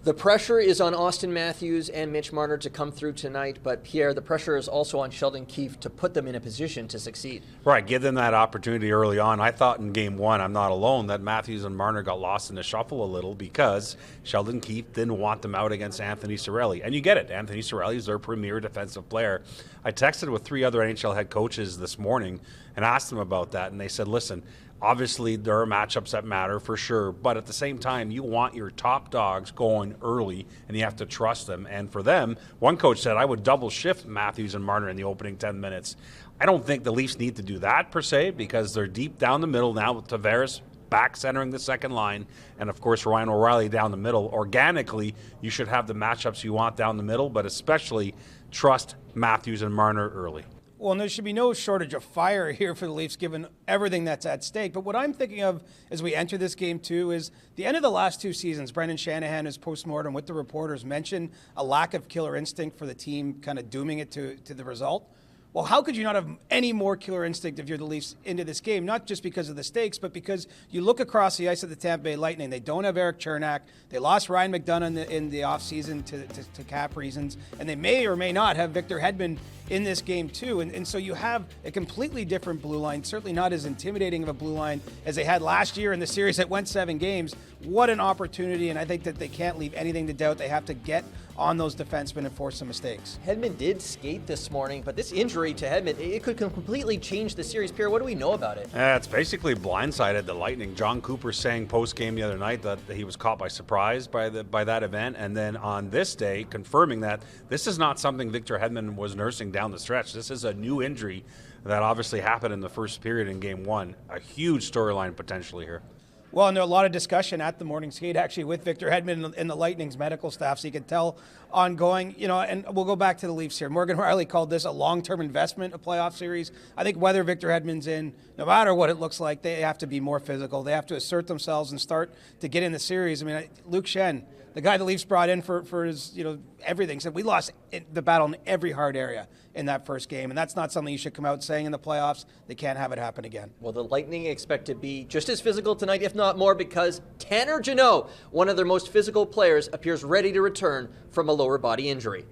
The pressure is on Auston Matthews and Mitch Marner to come through tonight, but Pierre, the pressure is also on Sheldon Keefe to put them in a position to succeed. Right, give them that opportunity early on. I thought in game one, I'm not alone, that Matthews and Marner got lost in the shuffle a little because Sheldon Keefe didn't want them out against Anthony Cirelli. And you get it, Anthony Cirelli is their premier defensive player. I texted with 3 other NHL head coaches this morning and asked them about that, and they said, listen, obviously, there are matchups that matter for sure, but at the same time, you want your top dogs going early, and you have to trust them. And for them, one coach said, I would double shift Matthews and Marner in the opening 10 minutes. I don't think the Leafs need to do that per se, because they're deep down the middle now with Tavares back centering the second line, and of course Ryan O'Reilly down the middle. Organically, you should have the matchups you want down the middle, but especially trust Matthews and Marner early. Well, and there should be no shortage of fire here for the Leafs given everything that's at stake. But what I'm thinking of as we enter this game too is the end of the last 2 seasons, Brendan Shanahan, his postmortem with the reporters, mentioned a lack of killer instinct for the team, kind of dooming it to the result. Well, how could you not have any more killer instinct if you're the Leafs into this game? Not just because of the stakes, but because you look across the ice at the Tampa Bay Lightning. They don't have Eric Chernak. They lost Ryan McDonough in the offseason to cap reasons. And they may or may not have Victor Hedman in this game too. And so you have a completely different blue line, certainly not as intimidating of a blue line as they had last year in the series that went 7 games. What an opportunity, and I think that they can't leave anything to doubt. They have to get on those defensemen and force some mistakes. Hedman did skate this morning, but this injury to Hedman, it could completely change the series. Pierre, what do we know about it? It's basically blindsided the Lightning. John Cooper saying post-game the other night that he was caught by surprise by that event, and then on this day confirming that this is not something Victor Hedman was nursing down the stretch. This is a new injury that obviously happened in the first period in game 1. A huge storyline potentially here. Well, and there was a lot of discussion at the morning skate actually with Victor Hedman and the Lightning's medical staff, so you could tell ongoing, and we'll go back to the Leafs here. Morgan Riley called this a long-term investment, a playoff series. I think whether Victor Hedman's in, no matter what it looks like, they have to be more physical. They have to assert themselves and start to get in the series. I mean, Luke Schenn, the guy the Leafs brought in for his, everything, said we lost the battle in every hard area in that first game, and that's not something you should come out saying in the playoffs. They can't have it happen again. Well, the Lightning expect to be just as physical tonight, if not more, because Tanner Jeannot, one of their most physical players, appears ready to return from a lower body injury.